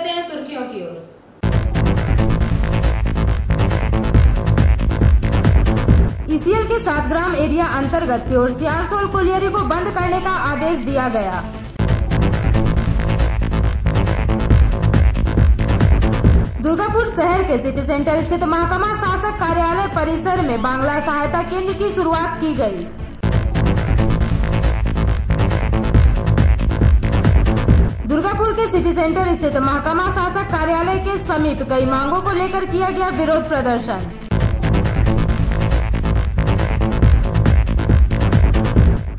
बढ़ते हैं सुर्खियों की ओर। ईसीएल के 7 ग्राम एरिया अंतर्गत प्योर सियारसोल कोलियरी को बंद करने का आदेश दिया गया। दुर्गापुर शहर के सिटी सेंटर स्थित महकमा शासक कार्यालय परिसर में बांग्ला सहायता केंद्र की शुरुआत की गई। दुर्गापुर के सिटी सेंटर स्थित महकमा शासक कार्यालय के समीप कई मांगों को लेकर किया गया विरोध प्रदर्शन।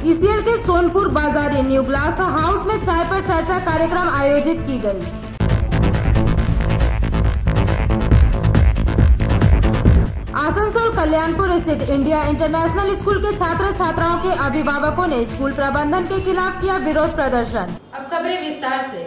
ईसीएल के सोनपुर बाजारी न्यू ग्लास हाउस में चाय पर चर्चा कार्यक्रम आयोजित की गई। आसनसोल कल्याणपुर स्थित इंडिया इंटरनेशनल स्कूल के छात्र छात्राओं के अभिभावकों ने स्कूल प्रबंधन के खिलाफ किया विरोध प्रदर्शन। अब खबरें विस्तार से।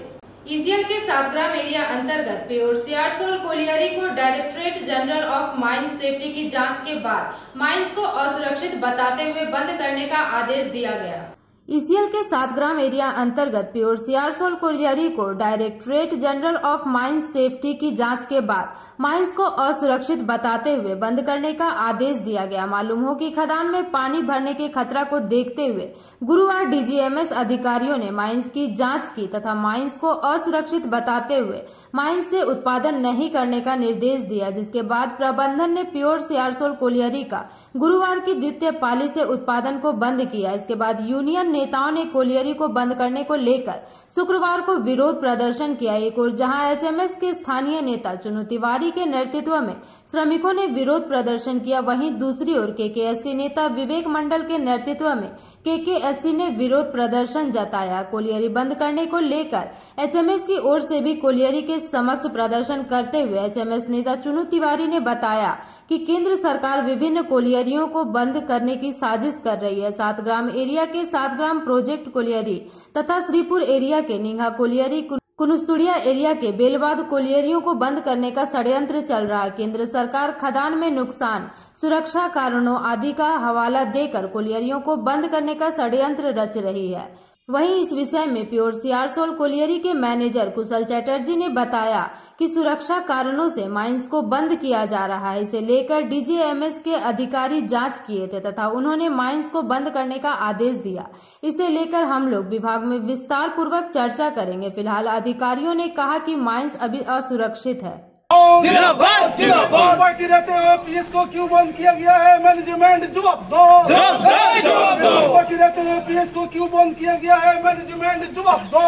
ईसीएल के 7 ग्राम एरिया अंतर्गत प्योर सियारसोल कोलियरी को directorate general of mines safety की जांच के बाद माइंस को असुरक्षित बताते हुए बंद करने का आदेश दिया गया। ईसीएल के 7 ग्राम एरिया अंतर्गत प्योर सियारसोल कोलियरी को directorate general of mines safety की जांच के बाद माइंस को असुरक्षित बताते हुए बंद करने का आदेश दिया गया। मालूम हो कि खदान में पानी भरने के खतरा को देखते हुए गुरुवार डीजीएमएस अधिकारियों ने माइंस की जांच की तथा माइंस को असुरक्षित बताते हुए माइंस से उत्पादन नहीं करने का निर्देश दिया, जिसके बाद प्रबंधन ने प्योर सियारसोल कोलियरी का गुरुवार की द्वितीय पाली से उत्पादन को बंद किया। इसके बाद यूनियन नेताओं ने कोलियरी को बंद करने को लेकर शुक्रवार को विरोध प्रदर्शन किया। एक और जहां एचएमएस के स्थानीय नेता चुनू तिवारी के नेतृत्व में श्रमिकों ने विरोध प्रदर्शन किया, वहीं दूसरी ओर केकेएससी नेता विवेक मंडल के नेतृत्व में केकेएससी ने विरोध प्रदर्शन जताया। कोलियरी बंद करने को लेकर एचएमएस की ओर से भी कोलियरी के समक्ष प्रदर्शन करते हुए एचएमएस नेता चुनू तिवारी ने बताया कि केंद्र सरकार विभिन्न कोलियरियों को बंद करने की साजिश कर रही है। 7 ग्राम एरिया के 7 ग्राम प्रोजेक्ट कोलियरी तथा श्रीपुर एरिया के निंगा कोलियरी, कुनुस्तुड़िया एरिया के बेलवाद कोलियरियों को बंद करने का षड्यंत्र चल रहा है। केंद्र सरकार खदान में नुकसान, सुरक्षा कारणों आदि का हवाला देकर कोलियरियों को बंद करने का षड्यंत्र रच रही है। वहीं इस विषय में प्योर सियारसोल कोलियरी के मैनेजर कुशल चटर्जी ने बताया कि सुरक्षा कारणों से माइंस को बंद किया जा रहा है। इसे लेकर डीजीएमएस के अधिकारी जांच किए थे तथा उन्होंने माइंस को बंद करने का आदेश दिया। इसे लेकर हम लोग विभाग में विस्तार पूर्वक चर्चा करेंगे। फिलहाल अधिकारियों ने कहा कि माइंस अभी असुरक्षित है। पार्टी रहते हुए पीएस को क्यों बंद किया गया है? मैनेजमेंट जवाब दो। पार्टी रहते हुए पीएस को क्यों बंद किया गया है? मैनेजमेंट जवाब दो।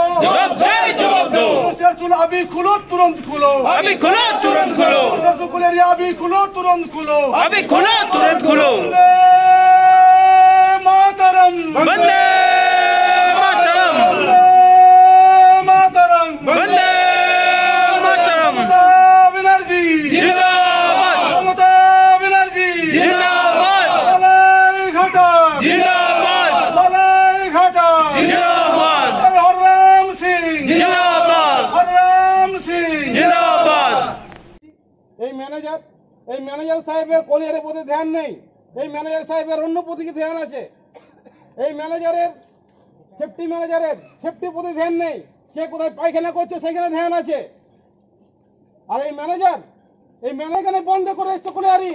सियारसोल अभी खुलो, तुरंत खुलो। अभी खुलो, तुरंत खुलो। सियारसोल कोलियरी अभी खुलो, तुरंत खुलो। अभी खुलो, तुरंत खुलो। मातरम, वंदे मातरम, मातरम, वंदे मातरम। ममता बनर्जी जिंदाबाद, ममता बनर्जी जिंदाबाद, मलाई घाटा जिंदाबाद, मलाई घाटा जिंदाबाद, हरराम सिंह जिंदाबाद, हरराम सिंह जिंदाबाद। এই ম্যানেজার সাহেবের কোলিয়ারের প্রতি ধ্যান নেই। এই ম্যানেজার সাহেবের অন্য প্রতি কি ধ্যান আছে? এই ম্যানেজারের সেফটি প্রতি ধ্যান নেই। কে কোথায় পায়খানা করছে সেখানে ধ্যান আছে। আর এই ম্যানেজার বন্ধ করে এসছে কোলিয়ারি।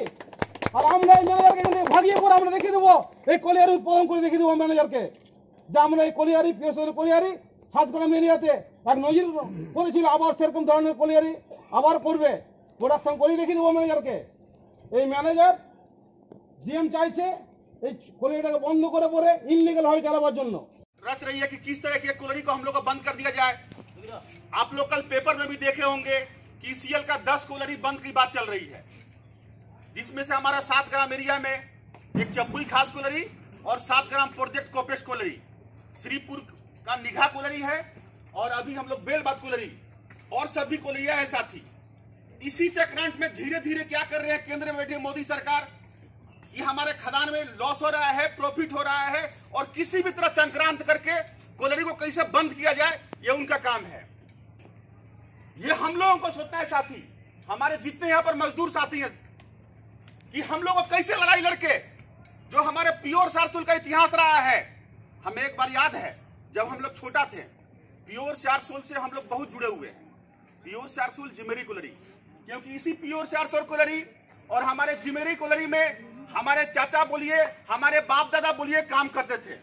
আর আমরা এই ম্যানেজারকে কিন্তু ভাগিয়ে করে আমরা দেখিয়ে দেবো, এই কোলিয়ারি উৎপাদন করে দেখিয়ে দেবো ম্যানেজারকে যে আমরা এই কোলিয়ারি পিওর কোলিয়ারি 7 গ্রাম এরিয়াতে এক নজির করেছিল। আবার সেরকম ধরনের কোলিয়ারি আবার করবে, প্রোডাকশন করে দেখিয়ে দেবো ম্যানেজারকে। এই ম্যানেজার জিএম চাইছে এই কোলিয়ারিটাকে বন্ধ করে পরে ইনলিগাল ভাবে চালাবার জন্য रच रही है कि किस तरह की कोलियरी को हम लोग को बंद कर दिया जाए। आप लोग कल पेपर में भी देखे होंगे कि ईसीएल का 10 कोलियरी बंद की बात चल रही है, जिसमें से हमारा 7 ग्राम एरिया में एक चप्पुई खास कोलियरी और 7 ग्राम प्रोजेक्ट कोपेक्स कोलियरी, श्रीपुर का निघा कोलियरी है और अभी हम लोग बेलबाद कोलियरी और सभी कोलियरिया है साथी। इसी चक्रांत में धीरे धीरे क्या कर रहे हैं केंद्र में बैठे मोदी सरकार, ये हमारे खदान में लॉस हो रहा है, प्रॉफिट हो रहा है और किसी भी तरह चक्रांत करके कोलियरी को कैसे बंद किया जाए ये उनका काम है। ये हम लोगों को सोचना है साथी, हमारे जितने यहाँ पर मजदूर साथी हैं, कि हम लोगों को कैसे लड़ाई लड़के जो हमारे प्योर सियारसोल का इतिहास रहा है। हमें एक बार याद है जब हम लोग छोटा थे, प्योर सियारसोल से हम लोग बहुत जुड़े हुए हैं। प्योर सारसोल जिमेरी कोलरी, क्योंकि इसी प्योर सारसोल कोलरी और हमारे जिमेरी कोलरी में हमारे चाचा बोलिए, हमारे बाप दादा बोलिए काम करते थे।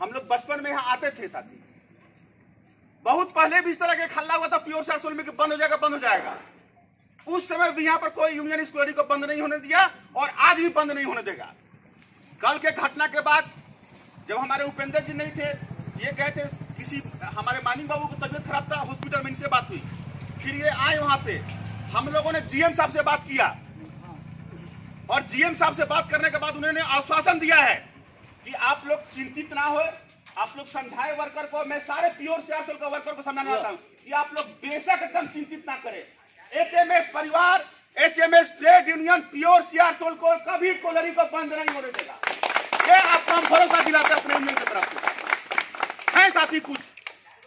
हम लोग बचपन में यहाँ आते थे साथी। बहुत पहले भी इस तरह के हल्ला हुआ था प्योर सारसोल में कि बंद हो जाएगा, बंद हो जाएगा। उस समय भी यहाँ पर कोई यूनियन इस कोलरी को बंद नहीं होने दिया और आज भी बंद नहीं होने देगा। कल के घटना के बाद जब हमारे उपेंद्र जी नहीं थे, ये गए थे किसी हमारे मानिक बाबू को तबियत खराब था, हॉस्पिटल में इनसे बात हुई, फिर ये आए वहां पे। हम लोगों ने जीएम साहब से बात किया और जीएम साहब से बात करने के बाद उन्होंने आश्वासन दिया है कि आप लोग चिंतित ना हो, आप लोग समझाए वर्कर को। मैं सारे प्योर सारसोल का वर्कर को समझाना चाहता हूँ कि आप लोग बेशक एकदम चिंतित ना करें। एचएमएस परिवार, एचएमएस ट्रेड यूनियन प्योर सारसोल को कभी कोलरी को बंद नहीं होने देगा। ये आपको हम भरोसा दिलाते हैं अपने यूनियन की तरफ से। है साथी, कुछ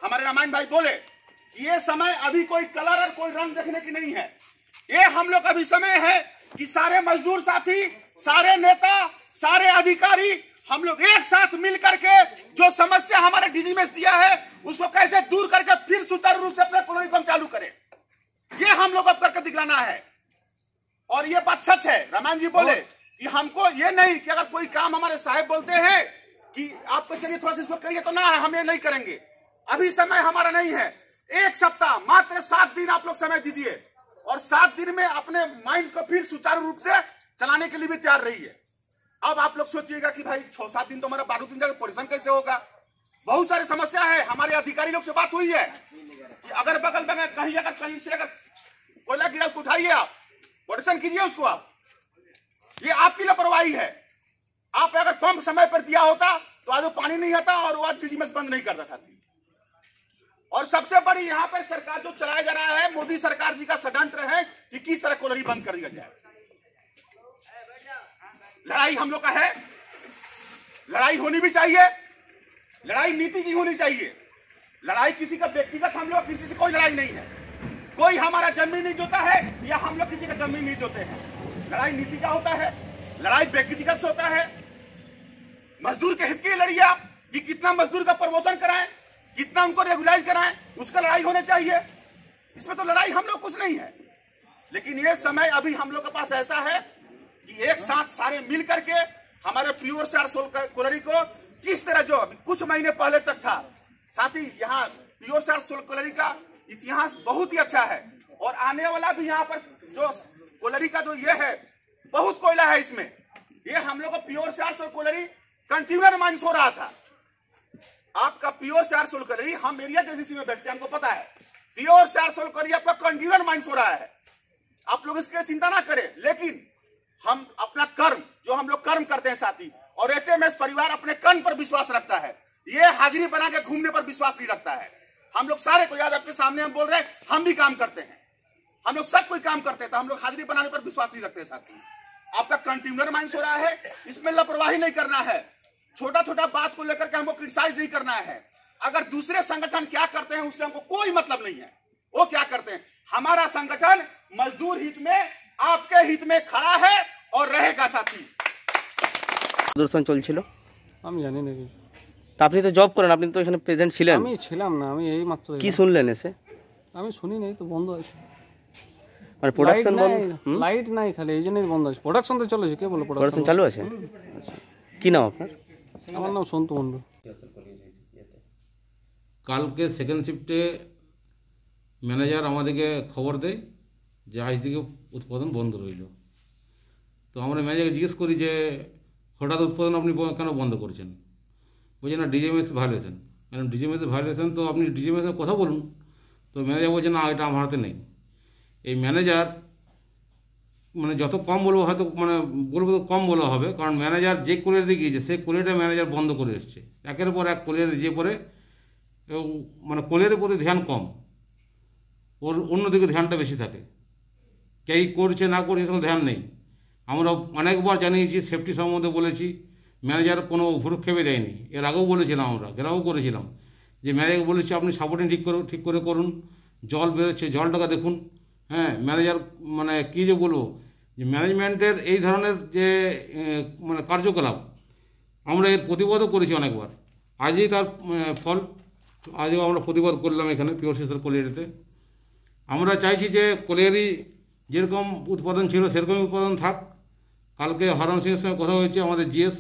हमारे रामायण भाई बोले कि ये समय अभी कोई कलर और कोई रंग देखने की नहीं है। ये हम लोग अभी समय है कि सारे मजदूर साथी, सारे नेता, सारे अधिकारी हम लोग एक साथ मिल करके जो समस्या हमारे डीजीएमएस दिया है उसको कैसे दूर करके फिर सुचारू रूप से अपने कोलोनी को हम चालू करें, ये हम लोग अब करके दिखलाना है। और ये बात सच है, रामायण जी बोले कि हमको ये नहीं कि अगर कोई काम हमारे साहब बोलते हैं कि आपको चलिए थोड़ा सा इसको करिए, तो ना हम ये नहीं करेंगे। अभी समय हमारा नहीं है। एक सप्ताह, मात्र 7 दिन आप लोग समय दीजिए और 7 दिन में अपने माइंड को फिर सुचारू रूप से चलाने के लिए भी तैयार रहिए। अब आप लोग सोचिएगा कि भाई 6-7 दिन तो हमारा 12 दिन जाकर पोल्यूशन कैसे होगा। बहुत सारी समस्या है। हमारे अधिकारी लोग से बात हुई है कि अगर बगल में कहीं अगर कहीं से अगर कोयला गिरा उसको उठाइए, आप पोल्यूशन कीजिए उसको। आप ये आपकी लापरवाही है। आप अगर पंप समय पर दिया होता तो आज वो पानी नहीं आता और वो आज डीजीएमएस बंद नहीं करता साथी। और सबसे बड़ी यहाँ पे सरकार जो चलाया जा रहा है, मोदी सरकार जी का षड्यंत्र है कि किस तरह कोलरी बंद कर दिया जाए। लड़ाई हम लोग का है, लड़ाई होनी भी चाहिए, लड़ाई नीति की होनी चाहिए। लड़ाई किसी का व्यक्तिगत, हम लोग किसी से कोई लड़ाई नहीं है। कोई हमारा जमीन नहीं जोता है या हम लोग किसी का जमीन नहीं जोते हैं। लड़ाई नीति का होता है, लड़ाई व्यक्तिगत से होता है। मजदूर के हित की लड़िए आप कि कितना मजदूर का प्रमोशन कराएं, कितना उनको रेगुलाइज कराएं, उसका लड़ाई होने चाहिए। इसमें तो लड़ाई हम लोग कुछ नहीं है। लेकिन ये समय अभी हम लोग के पास ऐसा है कि एक साथ सारे मिल करके हमारे प्योर सारसोल कोलरी को किस तरह, जो कुछ महीने पहले तक था साथी, यहाँ प्योर सारसोल कोलरी का इतिहास बहुत ही अच्छा है। और आने वाला भी यहाँ पर जो कोलरी का जो ये है, बहुत कोयला है इसमें। ये हम लोग को प्योर सारसोल कोलरी कंटिन्यूअस माइंस हो रहा था। आपका प्योर सारसोल कोलरी, हम एरिया जैसी में बैठते हैं, हमको पता है प्योर सारसोल कोलरी आपका कंटिन्यूअस माइंस हो रहा है। आप लोग इसके चिंता ना करें। लेकिन हम अपना कर्म, जो हम लोग कर्म करते हैं साथी, और एचएमएस परिवार अपने कर्म पर विश्वास रखता है। ये हाजिरी बना के घूमने पर विश्वास नहीं रखता है। हम लोग सारे को याद आपके सामने हम बोल रहे हैं, हम भी काम करते हैं, हम लोग सब कोई काम करते हैं, तो हम लोग हाजिरी बनाने पर विश्वास नहीं रखते साथी। आपका कंटिन्यूअस माइंस हो रहा है, इसमें लापरवाही नहीं करना है। छोटा छोटा बात को लेकर के हमको क्रिटिसाइज नहीं करना है। अगर दूसरे संगठन क्या करते हैं उससे हमको कोई मतलब नहीं है। वो क्या करते हैं, हमारा संगठन मजदूर हित में, आपके हित में खड़ा है और रहेगा साथी। প্রদর্শন চলছিল, আমি জানি না কিছু। তা আপনি তো জব করেন, আপনি তো এখানে প্রেজেন্ট ছিলেন। আমি ছিলাম না, আমি এই মাত্র কি শুনলেন এসে? আমি শুনি নাই তো, বন্ধ আছে মানে প্রোডাকশন বন্ধ, লাইট নাই খালি, এই জন্যই বন্ধ আছে। প্রোডাকশন তো চলেছে, কে বলে প্রোডাকশন চালু আছে? আচ্ছা, কি নাম আপনার? আমার নাম সন্তু মন্ডল। কালকে সেকেন্ড শিফটে ম্যানেজার আমাদেরকে খবর দেয় যে আজ থেকে উৎপাদন বন্ধ রইল। তো আমরা ম্যানেজারকে জিজ্ঞেস করি যে হঠাৎ উৎপাদন আপনি কেন বন্ধ করছেন? বলছে না ডিজিএমএস ভায়োলেশন। কারণ ডিজিএমএস ভায়োলেশন তো আপনি ডিজিএমএসের কথা বলুন। তো ম্যানেজার বলছে না, এটা আমার হাতে নেই। এই ম্যানেজার মানে যত কম বলবো, হয়তো মানে বলবো তো কম বলা হবে, কারণ ম্যানেজার যে কোলিয়ার দিয়ে গিয়েছে সেই কোলিয়ারটা ম্যানেজার বন্ধ করে এসছে। একের পর এক কোলিয়ার যে পরে মানে কোলিয়ারের প্রতি ধ্যান কম, ওর অন্যদিকে ধ্যানটা বেশি থাকে। কে করছে না করছে সেগুলো ধ্যান নেই। আমরা অনেকবার জানিয়েছি, সেফটি সম্বন্ধে বলেছি, ম্যানেজার কোনো ভ্রুক্ষেপে দেয়নি। এর আগেও বলেছিলাম, আমরা ঘেরাও করেছিলাম যে ম্যানেজার বলেছি আপনি সাপোর্টিং ঠিক করে করুন। জল বেরোচ্ছে, জলটাকে দেখুন। হ্যাঁ, ম্যানেজার মানে কী যে বলবো, যে ম্যানেজমেন্টের এই ধরনের যে মানে কার্যকলাপ, আমরা এর প্রতিবাদও করেছি অনেকবার। আজই তার ফল, আজও আমরা প্রতিবাদ করলাম এখানে পিওর সারসোল কোলিয়ারিতে। আমরা চাইছি যে কলিয়ারি যেরকম উৎপাদন ছিল সেরকমই উৎপাদন থাক। কালকে হরণ সিংয়ের সঙ্গে কথা হয়েছে আমাদের জিএস,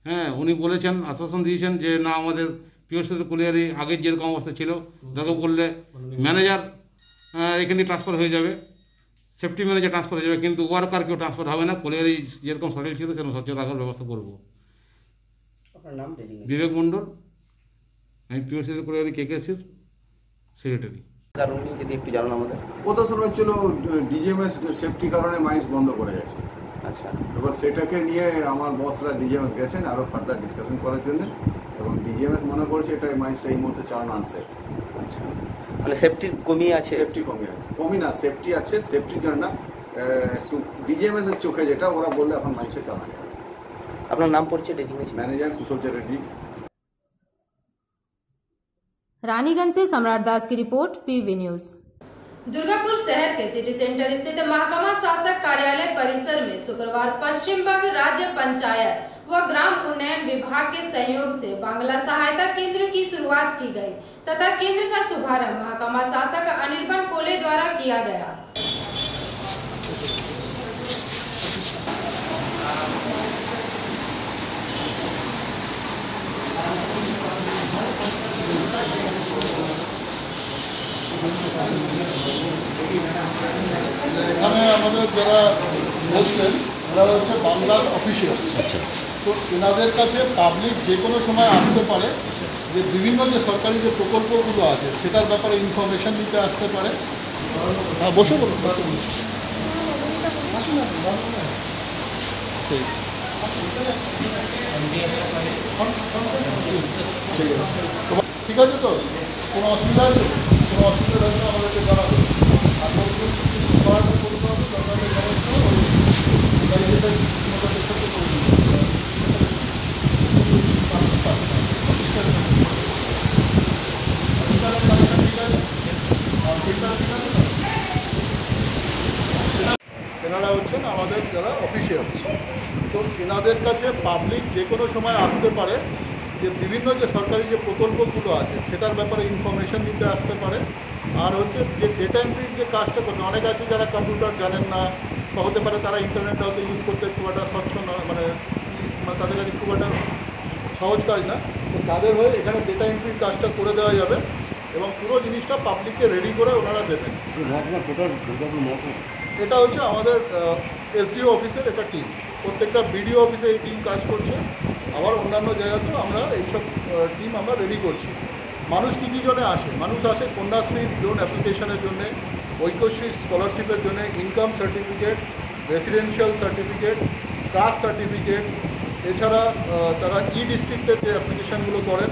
হ্যাঁ, উনি বলেছেন, আশ্বাসন দিয়েছেন যে না, আমাদের পিওসি কলিয়ারি আগের যেরকম অবস্থা ছিল দরকার পড়লে ম্যানেজার এখানে ট্রান্সফার হয়ে যাবে, সেফটি ম্যানেজার ট্রান্সফার হয়ে যাবে, কিন্তু ওয়ার্কার কেউ ট্রান্সফার হবে না। কলিয়ারি যেরকম সচল ছিল সেরকম সচল রাখার ব্যবস্থা করব। বিবেক মণ্ডল, আমি পিওসি কলিয়ারি কেকেসির সেক্রেটারি। কারণ যদি একটু জানান আমাদের। প্রদর্শন হচ্ছিল ডিজিএমএস সেফটি কারণে মাইন্স বন্ধ করে গেছে। আচ্ছা, এবার সেটাকে নিয়ে আমার বসরা ডিজিএমএস গেছেন আরও ফার্দার ডিসকাশন করার জন্য, এবং ডিজিএমএস মনে করছে এটা মাইন্স এই মুহূর্তে চালানো আনসেফ। আচ্ছা, মানে সেফটি কমিয়ে আছে? সেফটি কমে আছে, কমি না, সেফটি আছে, সেফটির জন্য না, একটু ডিজিএমএস এর চোখে যেটা ওরা বললে এখন মাইন্সে চালানো যাবে। আপনার নাম পরিচয় ডেজিগনেশন? मैनेजर कुशल चैटर्जी। रानीगंज से सम्राट दास की रिपोर्ट, पीवी न्यूज। दुर्गापुर शहर के सिटी सेंटर स्थित महकमा शासक कार्यालय परिसर में शुक्रवार पश्चिम बंग राज्य पंचायत व ग्राम उन्नयन विभाग के सहयोग से बांग्ला सहायता केंद्र की शुरुआत की गई तथा केंद्र का शुभारंभ महकमा शासक अनिर्बन कोले द्वारा किया गया। এখানে আমাদের যারা বসলেন ওরা হচ্ছে বাংলার অফিসিয়াল। আচ্ছা, তো এনাদের কাছে পাবলিক যে কোনো সময় আসতে পারে, যে বিভিন্ন যে সরকারি যে প্রকল্পগুলো আছে সেটার ব্যাপারে ইনফরমেশন নিতে আসতে পারে। হ্যাঁ, বসে বলুন, আসুন না, ঠিক আছে। তো কোনো অসুবিধা আছে? কোনো অসুবিধা থাকলে আমাদেরকে জানাবে। আর সহায়তা করতে হবে, সরকারের ব্যবস্থা এনারা হচ্ছেন আমাদের যারা অফিসিয়াল। তো এনাদের কাছে পাবলিক যে কোনো সময় আসতে পারে, যে বিভিন্ন যে সরকারি যে প্রকল্পগুলো আছে সেটার ব্যাপারে ইনফরমেশন নিতে আসতে পারে। আর হচ্ছে যে ডেটা এন্ট্রির যে কাজটা করবে, অনেক আছে যারা কম্পিউটার জানেন না, বা হতে পারে তারা ইন্টারনেট হয়তো ইউজ করতে খুব একটা স্বচ্ছ নয়, মানে তাদের কাছে খুব একটা সহজ কাজ না। তো তাদের হয়ে এখানে ডেটা এন্ট্রির কাজটা করে দেওয়া যাবে এবং পুরো জিনিসটা পাবলিককে রেডি করে ওনারা দেবেন। এটা হচ্ছে আমাদের এসডিও অফিসের একটা টিম, প্রত্যেকটা বিডিও অফিসে এই টিম কাজ করছে। আবার অন্যান্য জায়গাতেও আমরা এইসব টিম আমরা রেডি করছি। মানুষ কী কী জন্য আসে? মানুষ আসে কন্যাশ্রী লোন অ্যাপ্লিকেশনের জন্যে, ঐক্যশ্রী স্কলারশিপের জন্য, income certificate, residential certificate, caste certificate, এছাড়া তারা ডিস্ট্রিক্টের যে অ্যাপ্লিকেশানগুলো করেন,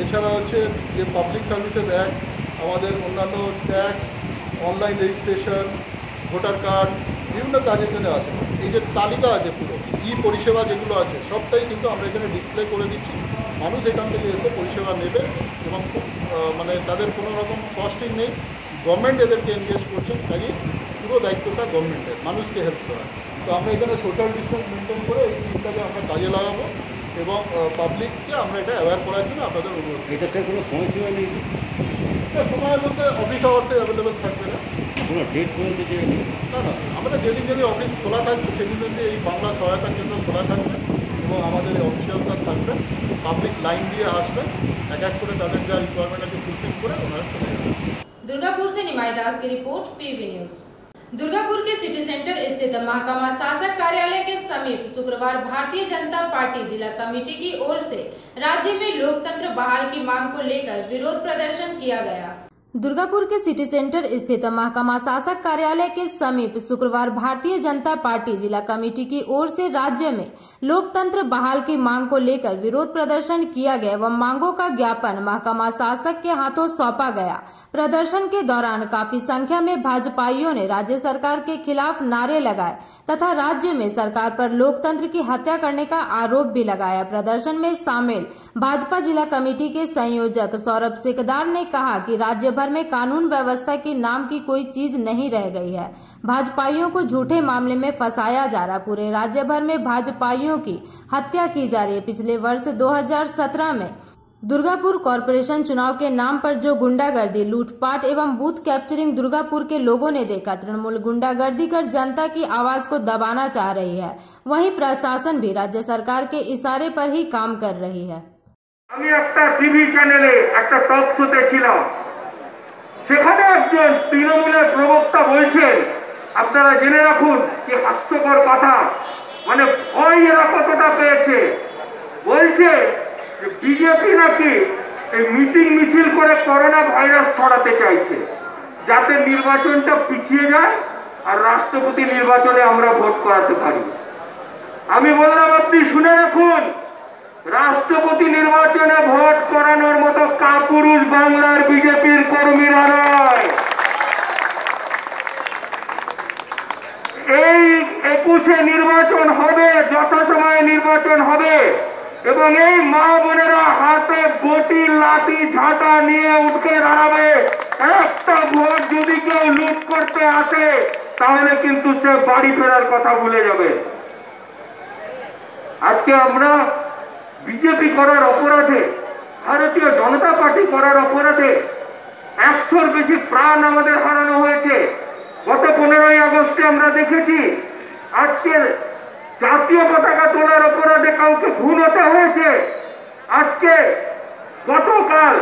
এছাড়া হচ্ছে যে পাবলিক সার্ভিসেস অ্যাক্ট, আমাদের অন্যান্য tax, online registration, voter card, বিভিন্ন কাজের জন্য আসে। এই যে তালিকা আছে পুরো পরিষেবা যেগুলো আছে সবটাই কিন্তু আমরা এখানে ডিসপ্লে করে দিচ্ছি। মানুষ এখান থেকে এসে পরিষেবা নেবে এবং খুব মানে তাদের কোনো রকম কস্টিং নেই। গভর্নমেন্ট এদেরকে এনগেজ করছেন, কাজে পুরো দায়িত্বটা গভর্নমেন্টের, মানুষকে হেল্প করা। তো আমরা এখানে সোশ্যাল ডিস্টেন্স মেনটেন করে এই জিনিসটাকে আমরা কাজে লাগাবো এবং পাবলিককে আমরা এটা অ্যাওয়্যার করার জন্য আপনাদের অনুরোধ। এটা স্যার কোনো সময়সীমা নেই? সময়ের মধ্যে অফিস আওয়ার্সে অ্যাভেলেবেল থাকবে না, কোনো ডেট পর্যন্ত যে না না, আমাদের যেদিন যেদিন অফিস খোলা থাকবে সেদিন যেদিন এই বাংলা সহায়তা কেন্দ্র খোলা থাকবে এবং আমাদের এই অফিসিয়ালরা থাকবে, পাবলিক লাইন দিয়ে আসবেন, এক এক করে তাদের যা রিকোয়ারমেন্ট আছে ফুলফিল করে ওনারা চলে যাবেন। दुर्गापुर से निमाई दास की रिपोर्ट, पीवी न्यूज। दुर्गापुर के सिटी सेंटर स्थित महकमा शासक कार्यालय के समीप शुक्रवार भारतीय जनता पार्टी जिला कमेटी की ओर से राज्य में लोकतंत्र बहाल की मांग को लेकर विरोध प्रदर्शन किया गया। दुर्गापुर के सिटी सेंटर स्थित महकमा शासक कार्यालय के समीप शुक्रवार भारतीय जनता पार्टी जिला कमेटी की ओर से राज्य में लोकतंत्र बहाल की मांग को लेकर विरोध प्रदर्शन किया गया एवं मांगों का ज्ञापन महकमा शासक के हाथों सौंपा गया। प्रदर्शन के दौरान काफी संख्या में भाजपाइयों ने राज्य सरकार के खिलाफ नारे लगाए तथा राज्य में सरकार पर लोकतंत्र की हत्या करने का आरोप भी लगाया। प्रदर्शन में शामिल भाजपा जिला कमेटी के संयोजक सौरभ सिकदार ने कहा कि राज्य भर में कानून व्यवस्था के नाम की कोई चीज नहीं रह गई है। भाजपाइयों को झूठे मामले में फंसाया जा रहा। पूरे राज्य भर में भाजपाइयों की हत्या की जा रही है। पिछले वर्ष 2017 में दुर्गापुर कॉरपोरेशन चुनाव के नाम पर जो गुंडागर्दी, लूटपाट एवं बूथ कैप्चरिंग दुर्गापुर के लोगों ने देखा, तृणमूल गुंडागर्दी कर जनता की आवाज को दबाना चाह रही है। वहीं प्रशासन भी राज्य सरकार के इशारे पर ही काम कर रही है। আমি একটা টিভি চ্যানেলে একটা টক শোতে ছিলাম, সেখানে একজন তৃণমূলের প্রবক্তা বলছেন, আপনারা জেনে রাখুন কি হাস্যকর কথা, মানে ভয় এরা কতটা পেয়েছে। বলছে যে বিজেপি নাকি এই মিটিং মিছিল করে করোনা ভাইরাস ছড়াতে চাইছে, যাতে নির্বাচনটা পিছিয়ে যায় আর রাষ্ট্রপতি নির্বাচনে আমরা ভোট করাতে পারি। আমি বললাম আপনি শুনে রাখুন, রাষ্ট্রপতি নির্বাচনে ভোট করানোর মতো কাপুরুষ বাংলার বিজেপির কর্মীরা নয়। এই 21-এ নির্বাচন হবে, যথাসময়ে নির্বাচন হবে এবং এই মা বোনেরা হাতে বটি লাঠি ঝাঁটা নিয়ে উঠে দাঁড়াবে। একটা ভোট যদি কেউ লুট করতে আসে তাহলে কিন্তু সে বাড়ি ফেরার কথা ভুলে যাবে। আজকে আমরা বিজেপি করার অপরাধে, ভারতীয় জনতা পার্টি করার অপরাধে 100-র বেশি প্রাণ আমাদের হারানো হয়েছে। গত 15ই আগস্টে আমরা দেখেছি, আজকে জাতীয় পতাকা তোলার অপরাধে কাউকে খুন হতে হয়েছে। আজকে গতকাল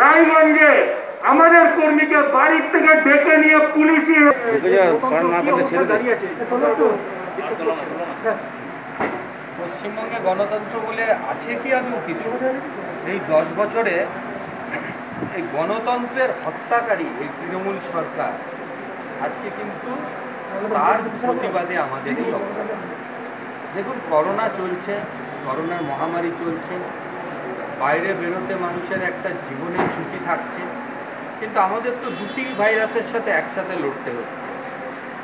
রায়গঞ্জে আমাদের কর্মীকে বাড়ির থেকে ডেকে নিয়ে পুলিশই পশ্চিমবঙ্গে গণতন্ত্র বলে আছে কি আদৌ কিছু? এই 10 বছরে এই গণতন্ত্রের হত্যাকারী এই তৃণমূল সরকার আজকে কিন্তু তার প্রতিবাদে আমাদের এই অবস্থা। দেখুন, করোনা চলছে, করোনার মহামারী চলছে, বাইরে বেরোতে মানুষের একটা জীবনের ঝুঁকি থাকছে, কিন্তু আমাদের তো দুটি ভাইরাসের সাথে একসাথে লড়তে হচ্ছে।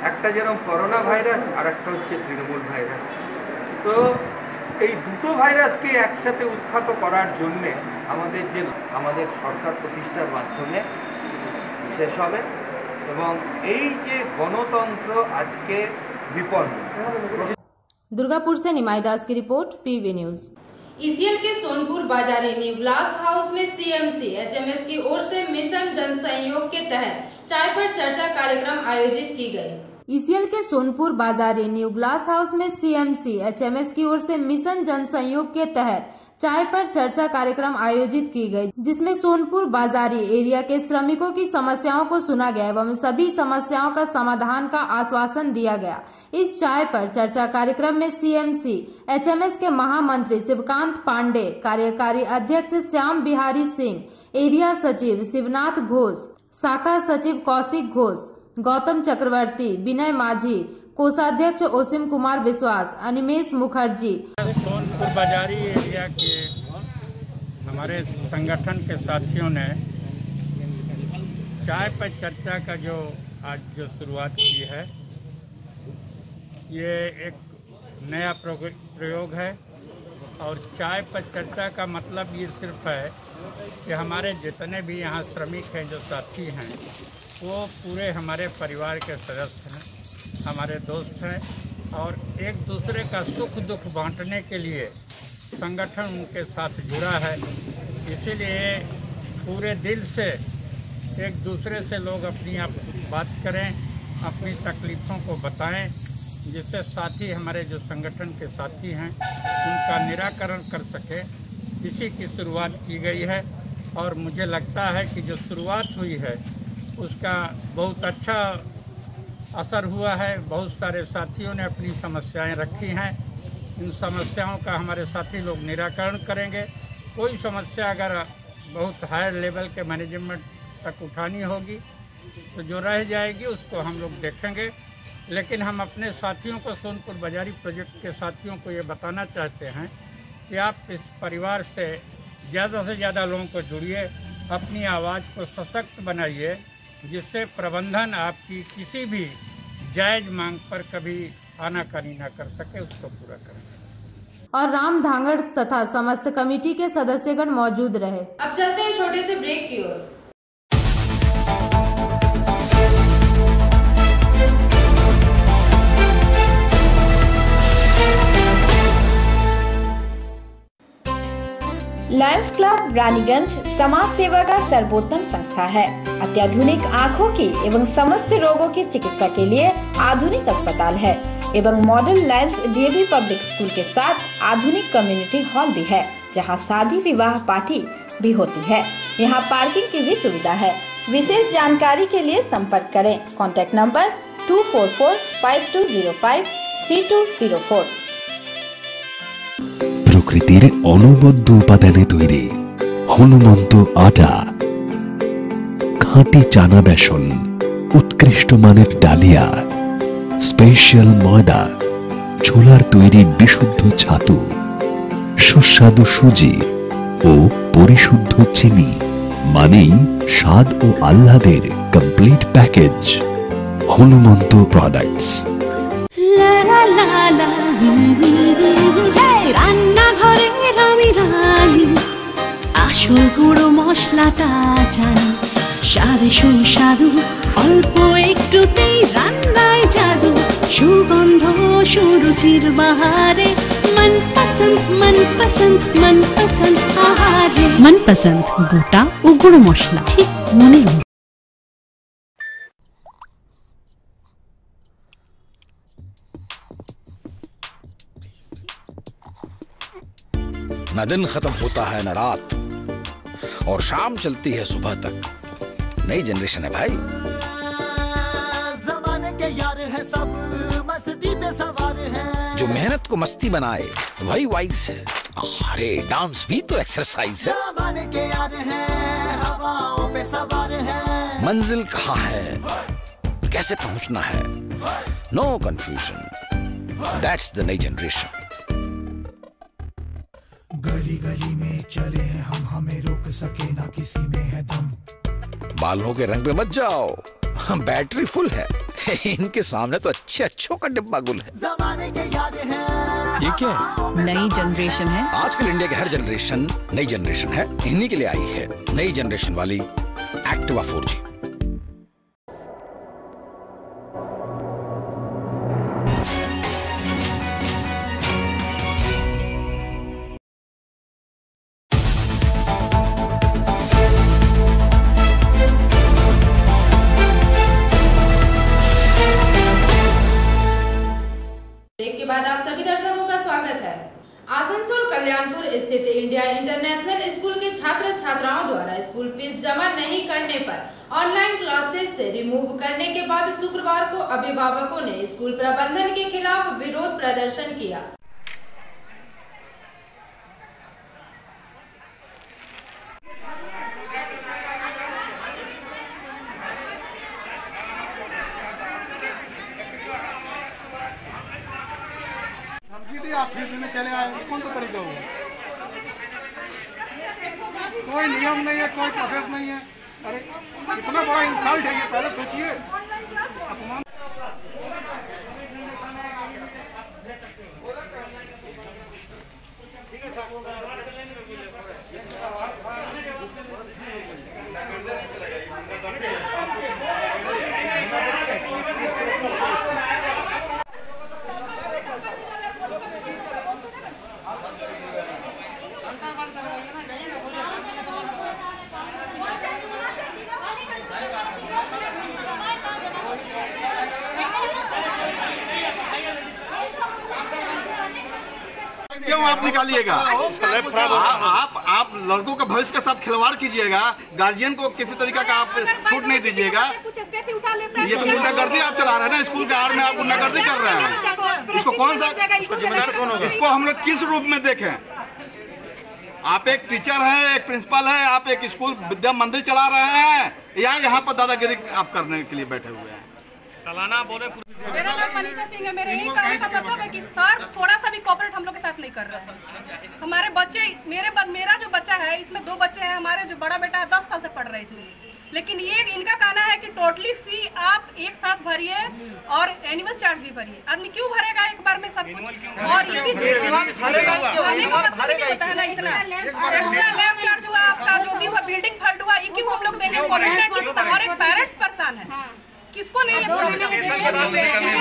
একটা যেরকম করোনা ভাইরাস আর একটা হচ্ছে তৃণমূল ভাইরাস। তো এই দুটো ভাইরাসকে একসাথে উৎখাত করার জন্যে আমাদের সরকার প্রতিষ্ঠার মাধ্যমে শেষ হবে এবং এই যে গণতন্ত্র আজকে বিপন্ন। दुर्गापुर से निमाई दास की रिपोर्ट, पीवी न्यूज। ईसीएल के सोनपुर बाजारी न्यू ग्लास हाउस में सीएमसी एचएमएस की ओर से मिशन जन सहयोग के तहत चाय पर चर्चा कार्यक्रम आयोजित की गई। ईसीएल के सोनपुर बाजारी न्यू ग्लास हाउस में सीएमसी एचएमएस की ओर से मिशन जन सहयोग के तहत चाय पर चर्चा कार्यक्रम आयोजित की गई, जिसमें सोनपुर बाजारी एरिया के श्रमिकों की समस्याओं को सुना गया एवं सभी समस्याओं का समाधान का आश्वासन दिया गया। इस चाय पर चर्चा कार्यक्रम में सीएमसी एचएमएस के महामंत्री शिवकांत पांडे, कार्यकारी अध्यक्ष श्याम बिहारी सिंह, एरिया सचिव शिवनाथ घोष, शाखा सचिव कौशिक घोष, गौतम चक्रवर्ती, विनय माझी, कोषाध्यक्ष ओसिम कुमार विश्वास, अनिमेश मुखर्जी। सोनपुर बाजारी एरिया के हमारे संगठन के साथियों ने चाय पर चर्चा का आज शुरुआत की है, ये एक नया प्रयोग है। और चाय पर चर्चा का मतलब ये सिर्फ है कि हमारे जितने भी यहाँ श्रमिक हैं, जो साथी हैं, वो पूरे हमारे परिवार के सदस्य हैं, हमारे दोस्त हैं और एक दूसरे का सुख दुख बांटने के लिए संगठन उनके साथ जुड़ा है। इसीलिए पूरे दिल से एक दूसरे से लोग अपनी बात करें, अपनी तकलीफ़ों को बताएं, जिससे साथी हमारे जो संगठन के साथी हैं उनका निराकरण कर सके। इसी की शुरुआत की गई है और मुझे लगता है कि जो शुरुआत हुई है उसका बहुत अच्छा असर हुआ है। बहुत सारे साथियों ने अपनी समस्याएं रखी हैं, इन समस्याओं का हमारे साथी लोग निराकरण करेंगे। कोई समस्या अगर बहुत हायर लेवल के मैनेजमेंट तक उठानी होगी तो जो रह जाएगी उसको हम लोग देखेंगे। लेकिन हम अपने साथियों को, सोनपुर बाजारी प्रोजेक्ट के साथियों को ये बताना चाहते हैं कि आप इस परिवार से ज़्यादा लोगों को जुड़िए, अपनी आवाज़ को सशक्त बनाइए, जिससे प्रबंधन आपकी किसी भी जायज़ मांग पर कभी आनाकानी न कर सके, उसको पूरा करें। और राम धांगड़ तथा समस्त कमेटी के सदस्यगण मौजूद रहे। अब चलते हैं छोटे से ब्रेक की ओर। लाइव लायंस क्लब रानीगंज समाज सेवा का सर्वोत्तम संस्था है। अत्याधुनिक आँखों की एवं समस्त रोगों की चिकित्सा के लिए आधुनिक अस्पताल है एवं model Lions DAV public school के साथ आधुनिक कम्युनिटी हॉल भी है, जहां शादी विवाह पार्टी भी होती है। यहां पार्किंग की भी सुविधा है। विशेष जानकारी के लिए संपर्क करें। Contact number 244-5205-3204। প্রকৃতির অনবদ্য উপাদানে তৈরি হনুমন্ত আটা, খাঁটি চানা বেসন, উৎকৃষ্ট মানের ডালিয়া, স্পেশাল ময়দা, ছোলার তৈরি বিশুদ্ধ ছাতু, সুস্বাদু সুজি ও পরিশুদ্ধ চিনি, মানেই স্বাদ ও আহ্লাদের কমপ্লিট প্যাকেজ। হনুমন্ত প্রোডাক্টস। রান্নাঘরে আমি রানী, আসল গুঁড়ো মশলাটা জানি, স্বাদে সুস্বাদু অল্প একটুতেই রান্নায় জাদু, সুগন্ধ সুরুচির বাহারে मनपसंद मनपसंद मनपसंद आहारे। मनपसंद गोटा ও গুঁড়ো মশলা ঠিক মনের মতো। न दिन खत्म होता है न रात, और शाम चलती है सुबह तक। नई जनरेशन है भाई। ज़माने के यार है सब, मस्ती पे सवार है। जो मेहनत को मस्ती बनाए वही वाइज है। अरे डांस भी तो एक्सरसाइज है। ज़माने के यार है, हवाओं पे सवार है। मंजिल कहाँ है, कैसे पहुंचना है, नो कंफ्यूजन। दैट्स द नई जनरेशन। गली गली में चले हैं हम, हमें रोक सके ना किसी में है दम। बालों के रंग पे मत जाओ, बैटरी फुल है। इनके सामने तो अच्छे अच्छों का डिब्बा गुल है। ज़माने के यार है। ये क्या है? नई जनरेशन है। आजकल इंडिया की हर जनरेशन नई जनरेशन है। इन्हीं के लिए आई है नई जनरेशन वाली एक्टिवा 4G। ब्रेक के बाद आप सभी दर्शकों का स्वागत है। आसनसोल कल्याणपुर स्थित इंडिया इंटरनेशनल स्कूल के छात्र छात्राओं द्वारा स्कूल फीस जमा नहीं करने पर ऑनलाइन क्लासेस से रिमूव करने के बाद शुक्रवार को अभिभावकों ने स्कूल प्रबंधन के खिलाफ विरोध प्रदर्शन किया। आप फिर में चले आए, कौन सा तरीका होगा? कोई नियम नहीं है, कोई प्रोसेस नहीं है। अरे इतना बड़ा इंसल्ट है ये, पहले सोचिए। अपमान। क्यों आप निकालिएगा? आप लड़कों का भविष्य के साथ खिलवाड़ कीजिएगा, गार्जियन को किसी तरीका का आप छूट नहीं दीजिएगा। ये तो गुंडागर्दी आप चला रहे हैं ना, स्कूल के आड़ में आप गुंडागर्दी कर रहे हैं। इसको कौन सा, इसको हम लोग किस रूप में देखें? आप एक टीचर हैं, एक प्रिंसिपल है, आप एक स्कूल विद्या मंदिर चला रहे हैं, या यहाँ पर दादागिरी आप करने के लिए बैठे हुए हैं? सालाना बोले। मेरा नाम मनीषा सिंह है। मेरे यही कहने का मतलब है कि सर थोड़ा सा भी कोऑपरेट हम लोग के साथ नहीं कर रहे हैं। हमारे बच्चे, मेरा जो बच्चा है, इसमें 2 बच्चे हैं हमारे। जो बड़ा बेटा है 10 साल से पढ़ रहे हैं इसमें, लेकिन ये इनका कहना है कि टोटली फी आप एक साथ भरिए और एनुअल चार्ज भी भरिए। आदमी क्यों भरेगा एक बार में सब कुछ? और ये भी भरने का मतलब नहीं होता है ना। इतना एक्स्ट्रा लैब चार्ज हुआ आपका, जो भी हुआ, बिल्डिंग फंड हुआ, ये क्यों हम लोग देंगे? और एक पेरेंट्स परेशान है, किसको नहीं है प्रॉब्लम?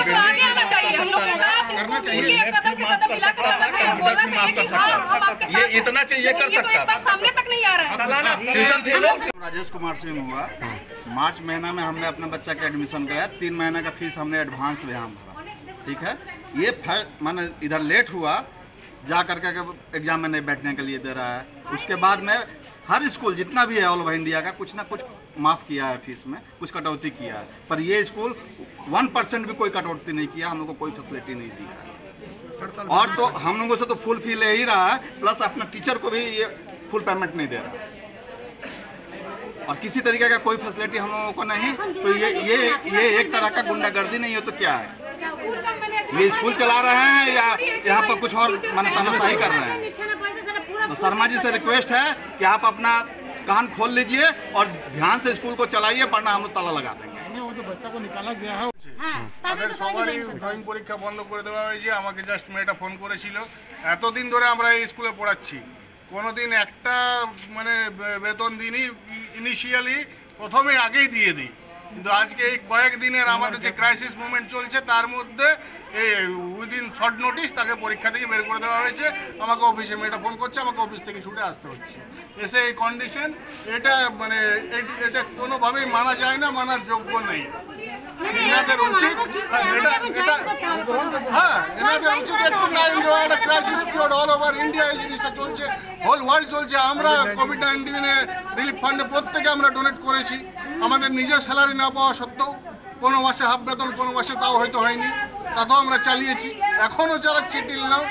तो आगे आना चाहिए, हम लोग के साथ चाहिए, कदम से कदम मिला के चलना चाहिए, बोलना चाहिए कि हाँ हम आपके साथ हैं। इतना चाहिए कर सकता है। एक बार सामने तक नहीं आ रहा है। राजेश कुमार सिंह हुआ। मार्च महीना में हमने अपने बच्चा का एडमिशन कराया, 3 महीने का फीस हमने एडवांस में यहाँ भरा, ठीक है। ये माने इधर लेट हुआ, जा करके एग्जाम में नहीं बैठने के लिए दे रहा है। उसके बाद में हर स्कूल जितना भी है ऑल ओवर इंडिया का कुछ ना कुछ माफ़ किया है, फीस में कुछ कटौती किया है, पर ये स्कूल 1% भी कोई कटौती नहीं किया, हम लोग को कोई फैसिलिटी नहीं दी है। और तो हम लोगों से तो फुल फी ले ही रहा है, प्लस अपना टीचर को भी ये फुल पेमेंट नहीं दे रहा है, और किसी तरीके का कोई फैसिलिटी हम लोगों को नहीं। तो ये एक तरह का गुंडागर्दी नहीं है तो क्या है? ये स्कूल चला रहे हैं या यहाँ पर कुछ और माने तानाशाही कर रहे हैं? तो शर्मा जी से रिक्वेस्ट है कि आप अपना कान खोल लीजिए और ध्यान से स्कूल को चलाइए, वरना हम लोग ताला लगा देंगे। बच्चा को निकाला गया है। তাদের সবারই ড্রয়িং পরীক্ষা বন্ধ করে দেওয়া হয়েছে। আমাকে জাস্ট মেয়েটা ফোন করেছিল, এতদিন ধরে আমরা এই স্কুলে পড়াচ্ছি, কোনোদিন একটা মানে বেতন দিনই, ইনিশিয়ালি প্রথমে আগেই দিয়ে দিই, কিন্তু আজকে এই কয়েকদিনের আমাদের যে ক্রাইসিস মুভমেন্ট চলছে তার মধ্যে এই উইদিন শর্ট নোটিশ তাকে পরীক্ষা থেকে বের করে দেওয়া হয়েছে। আমাকে অফিসে মেয়েটা ফোন করছে, আমাকে অফিস থেকে ছুটে আসতে হচ্ছে। এসে এই কন্ডিশন, এটা মানে এটা কোনোভাবেই মানা যায় না, মানার যোগ্য নেই। এনাদের উচিত এনাদের উচিত একটু টাইম দেওয়া। একটা crisis period all over India এই জিনিসটা চলছে, হোল ওয়ার্ল্ড চলছে। আমরা কোভিড-19 রিলিফ ফান্ডে প্রত্যেকে আমরা ডোনেট করেছি, আমাদের নিজের স্যালারি না পাওয়া সত্ত্বেও। কোনো মাসে হাফ বেতন, কোনো মাসে তাও হয়তো হয়নি, তাতেও আমরা চালিয়েছি, এখনও চালাচ্ছি টিল নাও।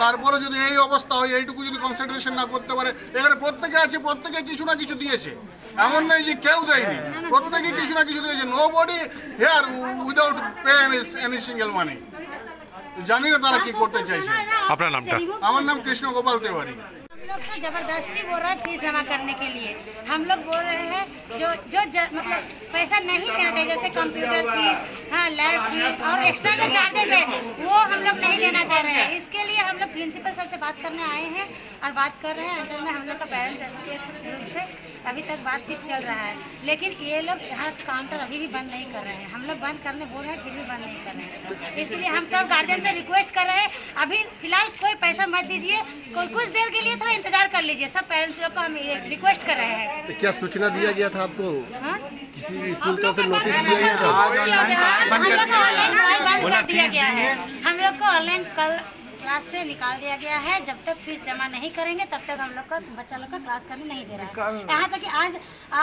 তারপরে যদি এই অবস্থা হয়, এইটুকু যদি কনসিডারেশন না করতে পারে, এখানে প্রত্যেকে আছে, প্রত্যেকে কিছু না কিছু দিয়েছে, এমন নয় যে কেউ দেয়নি, প্রত্যেকে কিছু না কিছু দিয়েছে। Nobody here without pay any single money. জানি না তারা কি করতে চাইছে। আপনার নামটা? আমার নাম কৃষ্ণ গোপাল তেওয়ারি। लोग से जबरदस्ती बोल रहे हैं फीस जमा करने के लिए। हम लोग बोल रहे हैं मतलब पैसा नहीं देना चाहिए, जैसे कंप्यूटर फीस, हाँ लैब फीस और एक्स्ट्रा जो चार्जेस है वो हम लोग नहीं देना चाह रहे हैं। इसके लिए हम लोग प्रिंसिपल सर से बात करने आए हैं और बात कर रहे हैं। अंदर में हम लोग का पेरेंट्स एसोसिएशन से अभी तक बातचीत चल रहा है, लेकिन ये लोग यहाँ काउंटर अभी भी बंद नहीं कर रहे हैं। हम लोग बंद करने बोल रहे हैं, फिर भी बंद नहीं कर रहे हैं। इसलिए हम सब गार्जियन से रिक्वेस्ट कर रहे हैं, अभी फिलहाल कोई पैसा मत दीजिए, कुछ देर के लिए थोड़ा इंतजार कर लीजिए। सब पेरेंट्स लोग को हम रिक्वेस्ट कर रहे हैं। तो क्या सूचना दिया गया था आपको? किसी स्कूल तरफ से नोटिस दिया गया था? हम लोग को ऑनलाइन बंद कर दिया गया है। हम लोग को ऑनलाइन कल क्लास से निकाल दिया गया है। जब तक फीस जमा नहीं करेंगे तब तक हम लोग का बच्चा लोग का क्लास करने नहीं दे रहा है। यहाँ तक कि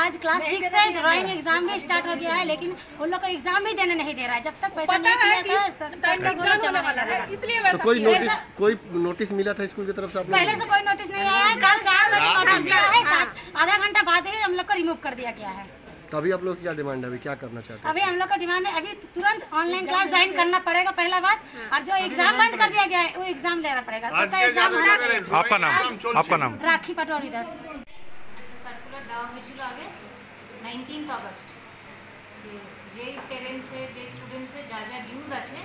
आज क्लास 6 से ड्राइंग एग्जाम भी स्टार्ट हो गया है, लेकिन उन लोग को एग्जाम भी देने नहीं दे रहा है। जब तक पैसा नहीं दिया था, इसलिए कोई नोटिस मिला था स्कूल की तरफ से? पहले से कोई नोटिस नहीं आया है। कल 4 बजे नोटिस दिया है, आधा घंटा बाद ही हम लोग को रिमूव कर दिया गया है। तो अभी आप लोग क्या डिमांड है, अभी क्या करना चाहते हैं? अभी हम लोग का डिमांड है, अभी तुरंत ऑनलाइन क्लास ज्वाइन करना पड़ेगा पहला बात, और जो एग्जाम बंद कर दिया गया है वो एग्जाम लेना पड़ेगा। आपका नाम? राखी पटवारी दास। সার্কুলার দেওয়া হয়েছিল আগে 19 আগস্ট, যে পেরেন্টসের যে স্টুডেন্টসের যা যা ডিউজ আছে,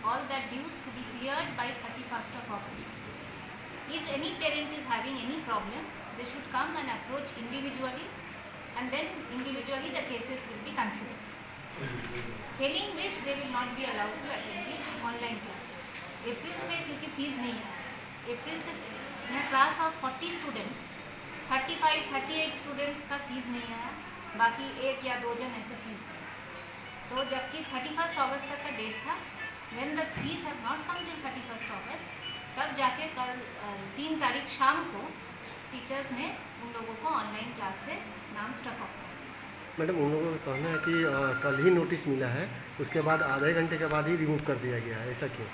all that dues to be cleared by 31st of August. If any parent is having any problem, they should come and approach individually, and then individually the cases will be considered. Failing which they will not be allowed to attend the online classes. अप्रैल से क्योंकि fees नहीं है, अप्रैल से in a class of 40 students 35-38 students का fees नहीं आया, बाकी 1 या 2 जन ऐसे फीस थे। तो जबकि 31st अगस्त तक का डेट था, when the fees have not come till 31st अगस्त, तब जाके कल 3 तारीख शाम को टीचर्स ने उन लोगों को ऑनलाइन क्लास से नाम स्टॉप ऑफ कर दिया। मैडम, उन लोगों का कहना है कि कल ही नोटिस मिला है, उसके बाद आधे घंटे के बाद ही रिमूव कर दिया गया है, ऐसा क्यों?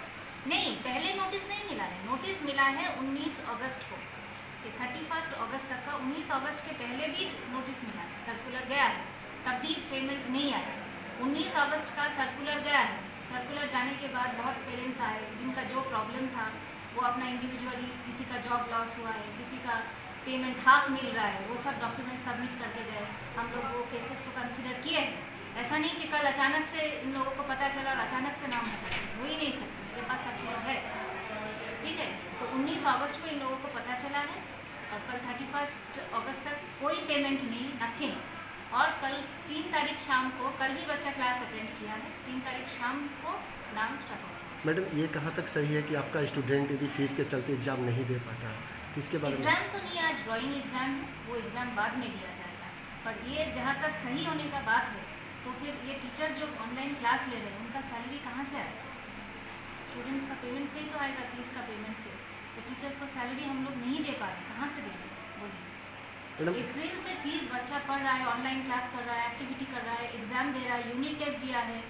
नहीं, पहले नोटिस नहीं मिला है। नोटिस मिला है 19 अगस्त को, कि 31st अगस्त तक का। 19 अगस्त के पहले भी नोटिस मिला है, सर्कुलर गया है, तब भी पेमेंट नहीं आया। 19 अगस्त का सर्कुलर गया है, सर्कुलर जाने के बाद बहुत पेरेंट्स आए जिनका जो प्रॉब्लम था वो अपना इंडिविजुअली, किसी का जॉब लॉस हुआ है, किसी का पेमेंट हाफ मिल रहा है, वो सब डॉक्यूमेंट सबमिट करके गए। हम लोग वो केसेस को कंसिडर किए हैं। ऐसा नहीं कि कल अचानक से इन लोगों को पता चला और अचानक से नाम हटा दिया, हो ही नहीं सकता। मेरे पास सर्कुलर है, ठीक है। तो 19 अगस्त को इन लोगों को पता चला है, और कल 31st अगस्त तक कोई पेमेंट नहीं, नथिंग। और कल 3 तारीख शाम को, कल भी बच्चा क्लास अटेंड किया है, 3 तारीख शाम को नाम स्टॉप हो गया। मैडम ये कहाँ तक सही है कि आपका स्टूडेंट यदि फीस के चलते एग्जाम नहीं दे पाता तो इसके बारे में? एग्ज़ाम तो नहीं, आज ड्राइंग एग्ज़ाम है, वो एग्ज़ाम बाद में लिया जाएगा। पर ये जहाँ तक सही होने का बात है तो फिर ये टीचर्स जो ऑनलाइन क्लास ले रहे हैं उनका सैलरी कहाँ से आएगा? स्टूडेंट्स का पेमेंट से ही तो आएगा, फीस का पेमेंट से। तो टीचर्स को सैलरी हम लोग नहीं दे पा रहे, कहाँ से देंगे बोलिए? अप्रैल से फीस बच्चा पढ़ रहा है, ऑनलाइन क्लास कर रहा है, एक्टिविटी कर रहा है, एग्ज़ाम दे रहा है, यूनिट टेस्ट दिया है,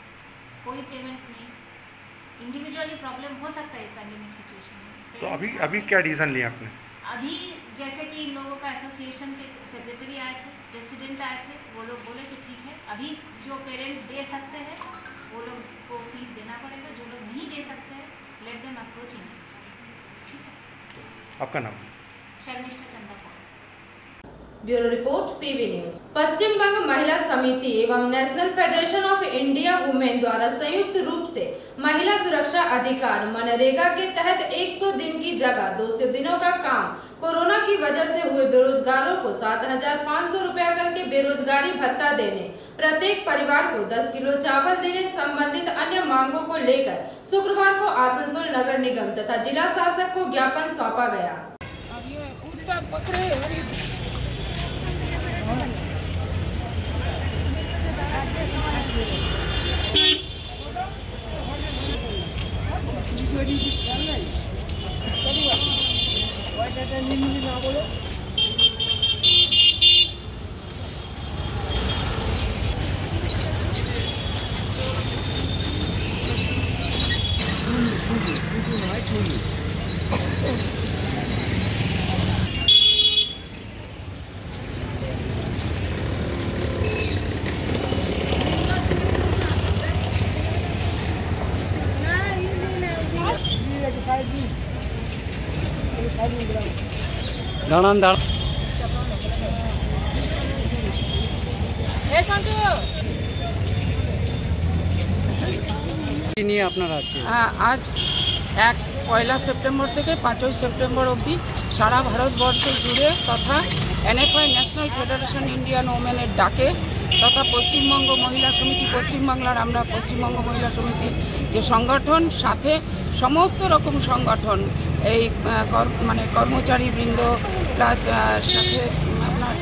कोई पेमेंट नहीं। इंडिविजुअली प्रॉब्लम हो सकता है पैंडेमिक सिचुएशन में। तो अभी क्या डिसीजन लिया आपने? अभी जैसे कि इन लोगों का एसोसिएशन के सेक्रेटरी आए थे, प्रेसिडेंट आए थे, वो लोग बोले कि ठीक है, अभी जो पेरेंट्स दे सकते हैं वो लोग को फीस देना पड़ेगा, जो लोग नहीं दे सकते हैं लेट देम अप्रोच इंडिविजुअली। ठीक है। आपका नाम? Sharmishtha Chanda. Bureau report, PV news. Paschim Banga Mahila Samiti एवं national federation of India women द्वारा संयुक्त रूप से महिला सुरक्षा अधिकार मनरेगा के तहत 100 दिन की जगह 200 दिनों का काम कोरोना की वजह से हुए बेरोजगारों को 7,500 रुपया करके बेरोजगारी भत्ता देने, प्रत्येक परिवार को 10 किलो चावल देने संबंधित अन्य मांगों को लेकर शुक्रवार को आसनसोल नगर निगम तथा जिला शासक को ज्ञापन सौंपा गया। दाड़ान दाड़ নিয়ে আপনারা আজ 1 সেপ্টেম্বর থেকে 5 সেপ্টেম্বর অবধি সারা ভারতবর্ষ জুড়ে তথা এনএফআই ন্যাশনাল ফেডারেশন ইন্ডিয়ান ওমেনের ডাকে তথা পশ্চিমবঙ্গ মহিলা সমিতি, পশ্চিমবাংলার আমরা পশ্চিমবঙ্গ মহিলা সমিতি যে সংগঠন, সাথে সমস্ত রকম সংগঠন, এই মানে কর্মচারীবৃন্দ প্লাস সাথে আপনার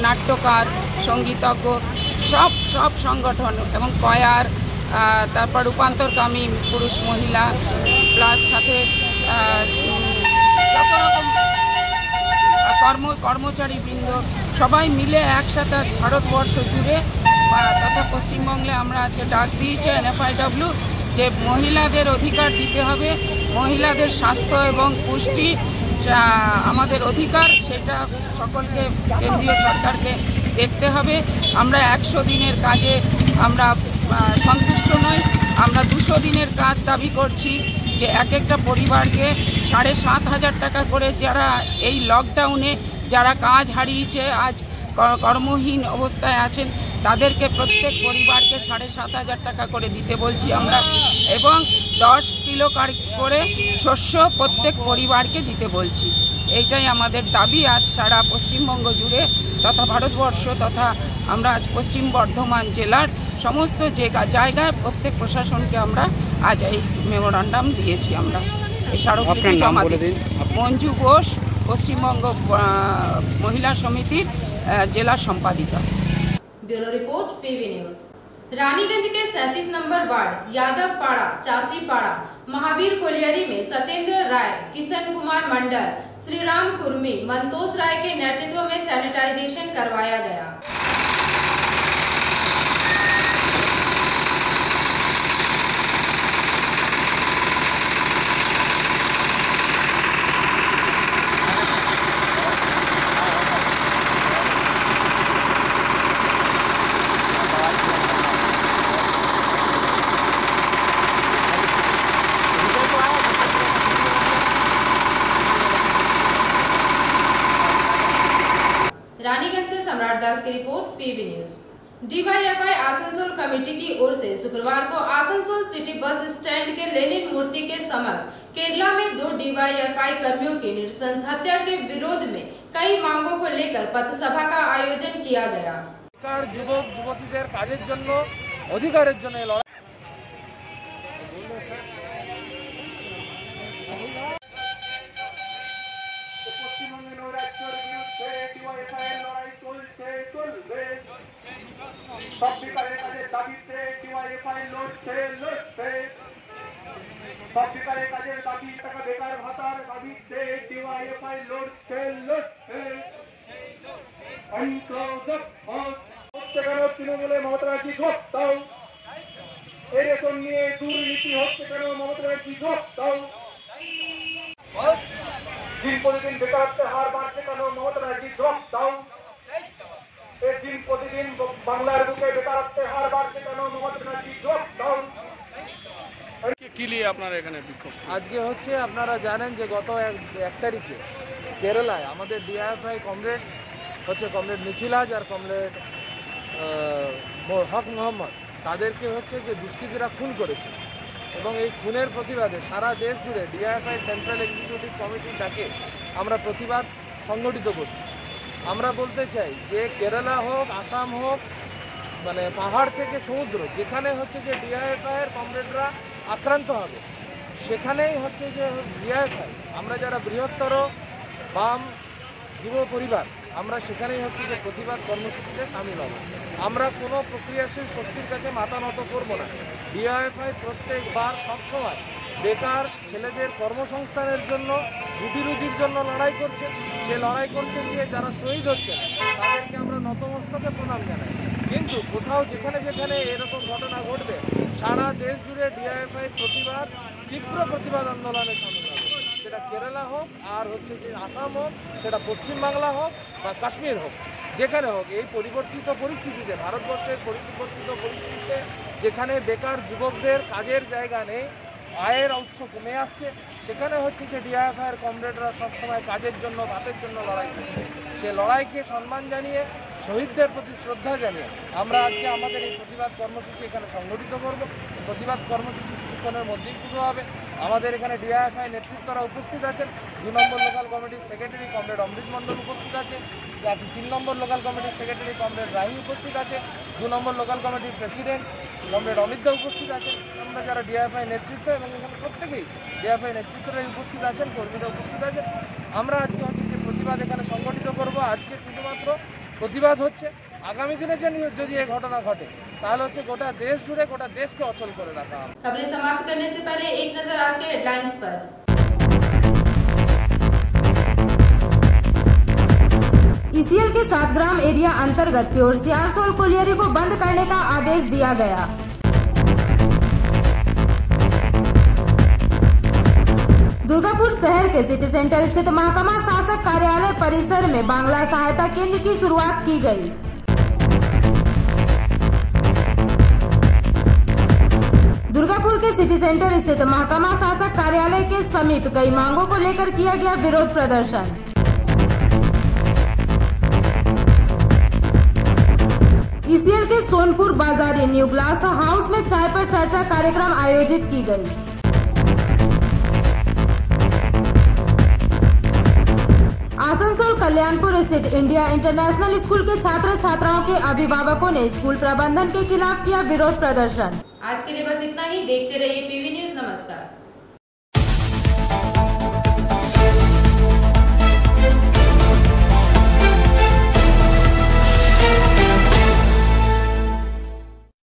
নাট্যকার, সঙ্গীতজ্ঞ, সব সংগঠন এবং কয়ার, তারপর রূপান্তরকামী পুরুষ মহিলা প্লাস সাথে যত রকম কর্মচারীবৃন্দ সবাই মিলে একসাথে ভারতবর্ষ জুড়ে তথা পশ্চিমবঙ্গে আমরা আজকে ডাক দিয়েছি এনএফআইডব্লিউ যে মহিলাদের অধিকার দিতে হবে, মহিলাদের স্বাস্থ্য এবং পুষ্টি আমাদের অধিকার, সেটা সকলকে কেন্দ্রীয় সরকারকে দেখতে হবে। আমরা 100 দিনের কাজে আমরা সন্তুষ্ট নই, আমরা 200 দিনের কাজ দাবি করছি যে একটা পরিবারকে 7,500 টাকা করে যারা এই লকডাউনে যারা কাজ হারিয়েছে, আজ কর্মহীন অবস্থায় আছেন, তাদেরকে প্রত্যেক পরিবারকে 7,500 টাকা করে দিতে বলছি আমরা, এবং 10 কিলো করে শস্য প্রত্যেক পরিবারকে দিতে বলছি। এইটাই আমাদের দাবি আজ সারা পশ্চিমবঙ্গ জুড়ে তথা ভারতবর্ষ তথা আমরা আজ পশ্চিম বর্ধমান জেলার সমস্ত জায়গায় প্রত্যেক প্রশাসনকে আমরা আজ এই মেমোরান্ডাম দিয়েছি। আমরা এই স্মারকলিপি জমা দিয়েছি। মঞ্জু ঘোষ, পশ্চিমবঙ্গ মহিলা সমিতির জেলা সম্পাদিকা। Bureau report, PV news. Raniganj के 37 नंबर वार्ड यादव पाड़ा, चासी पाड़ा, महावीर कोलियरी में सत्येंद्र राय, किशन कुमार मंडल, श्रीराम कुर्मी, मंतोष राय के नेतृत्व में सैनिटाइजेशन करवाया गया। रानीगंज से सम्राट दास की report, PV news. DYFI Asansol committee की ओर से शुक्रवार को आसनसोल सिटी बस स्टैंड के लेनिन मूर्ति के समक्ष केरला में 2 डीवाईएफआई कर्मियों की नृशंस हत्या के विरोध में कई मांगों को लेकर पथसभा का आयोजन किया गया। যুবক যুবতীদের কাজের জন্য, অধিকারের জন্য লড়াই। পশ্চিমবঙ্গে নৈরাজ্যের বিরুদ্ধে ডিওয়াইএফআই লড়াই চলছে চলবে। সব বিকারের কাজের দাবিতে ডিওয়াইএফআই লড়ছে লড়ছে। সব বিকারের কাজের দাবি টাকা বেকার ভাতার দাবিতে ডিওয়াইএফআই লড়ছে লড়ছে। হচ্ছে কেন তৃণমূলে মমতা ব্যানার্জি জবাব দাও। এই রেশন নিয়ে দুর্নীতি হচ্ছে কেন মমতা ব্যানার্জি জবাব দাও। দিন প্রতিদিন বেকারত্বের হার বাড়ছে কেন মমতা ব্যানার্জি জবাব দাও। এই দিন প্রতিদিন বাংলার বুকে বেকারত্বের হার বাড়ছে কেন মমতা ব্যানার্জি জবাব দাও। কি নিয়ে আপনারা এখানে বিক্ষোভ? আজকে হচ্ছে আপনারা জানেন যে গত এক তারিখে কেরালায় আমাদের ডিআইএফআই কমরেড হচ্ছে কমরেড নিখিলাজ আর কমরেড হক মোহাম্মদ, তাদেরকে হচ্ছে যে দুষ্কৃতীরা খুন করেছে এবং এই খুনের প্রতিবাদে সারা দেশ জুড়ে ডিআইএফআই সেন্ট্রাল এক্সিকিউটিভ কমিটির ডাকে আমরা প্রতিবাদ সংগঠিত করছি। আমরা বলতে চাই যে কেরালা হোক, আসাম হোক, মানে পাহাড় থেকে সমুদ্র, যেখানে হচ্ছে যে ডিআইএফআইয়ের কমরেডরা আক্রান্ত হবে সেখানেই হচ্ছে যে ডিআইএফআই, আমরা যারা বৃহত্তর বাম যুব পরিবার, আমরা সেখানেই হচ্ছে যে প্রতিবাদ কর্মসূচিতে সামিল হব। আমরা কোনো প্রক্রিয়াশীল শক্তির কাছে মাথা নত করবো না। ডিআইএফআই প্রত্যেকবার সবসময় বেকার ছেলেদের কর্মসংস্থানের জন্য, রুটি রুজির জন্য লড়াই করছে। সে লড়াই করতে গিয়ে যারা শহীদ হচ্ছেন তাদেরকে আমরা নতমস্তকে প্রণাম জানাই। কিন্তু কোথাও যেখানে যেখানে এরকম ঘটনা ঘটবে সারা দেশ জুড়ে ডিআইএফআই প্রতিবাদ, তীব্র প্রতিবাদ আন্দোলনে সামিল হবে। সেটা কেরালা হোক আর হচ্ছে যে আসাম হোক, সেটা পশ্চিমবাংলা হোক বা কাশ্মীর হোক, যেখানে হোক। এই পরিবর্তিত পরিস্থিতিতে, ভারতবর্ষের পরিবর্তিত পরিস্থিতিতে যেখানে বেকার যুবকদের কাজের জায়গা নেই, আয়ের উৎস কমে আসছে, সেখানে হচ্ছে যে ডিআইএফআইয়ের কমরেডরা সবসময় কাজের জন্য, ভাতের জন্য লড়াই করছে। সে লড়াইকে সম্মান জানিয়ে, শহীদদের প্রতি শ্রদ্ধা জানিয়ে আমরা আজকে আমাদের এই প্রতিবাদ কর্মসূচি এখানে সংগঠিত করব। প্রতিবাদ কর্মসূচি কিছুক্ষণের মধ্যেই শুরু হবে। আমাদের এখানে ডিআইএফআই নেতৃত্বরা উপস্থিত আছেন। 2 নম্বর লোকাল কমিটির সেক্রেটারি কমরেড অমৃত মণ্ডল উপস্থিত আছে। 3 নম্বর লোকাল কমিটির সেক্রেটারি কমরেড রাহি উপস্থিত আছে। 2 নম্বর লোকাল কমিটির প্রেসিডেন্ট কমরেড অমিত দা উপস্থিত আছেন। আমরা যারা ডিআইএফআই নেতৃত্ব এবং এখানে প্রত্যেকেই ডিআইএফআই নেতৃত্বরাই উপস্থিত আছেন, কর্মীরা উপস্থিত আছেন। আমরা আজকে হচ্ছে যে প্রতিবাদ এখানে সংগঠিত করব। আজকে শুধুমাত্র প্রতিবাদ হচ্ছে, আগামী দিনে যদি এই ঘটনা ঘটে তাহলে হচ্ছে গোটা দেশ জুড়ে গোটা দেশকে অচল করে রাখা হবে। खबरें समाप्त करने से पहले एक नजर आज के हेडलाइंस पर। ईसीएल के 7 ग्राम एरिया अंतर्गत प्योर सियारसोल कोलियरी को बंद करने का आदेश दिया गया। दुर्गापुर शहर के सिटी सेंटर स्थित महकमा शासक कार्यालय परिसर में बांग्ला सहायता केंद्र की शुरुआत की गई। दुर्गापुर के सिटी सेंटर स्थित महकमा शासक कार्यालय के समीप कई मांगों को लेकर किया गया विरोध प्रदर्शन। ईसीएल के सोनपुर बाजारी न्यू ग्लास हाउस में चाय पर चर्चा कार्यक्रम आयोजित की गई। आसनसोल कल्याणपुर स्थित इंडिया इंटरनेशनल स्कूल के छात्र छात्राओं के अभिभावकों ने स्कूल प्रबंधन के खिलाफ किया विरोध प्रदर्शन। आज के लिए बस इतना ही। देखते रहिए पीवी न्यूज। नमस्कार।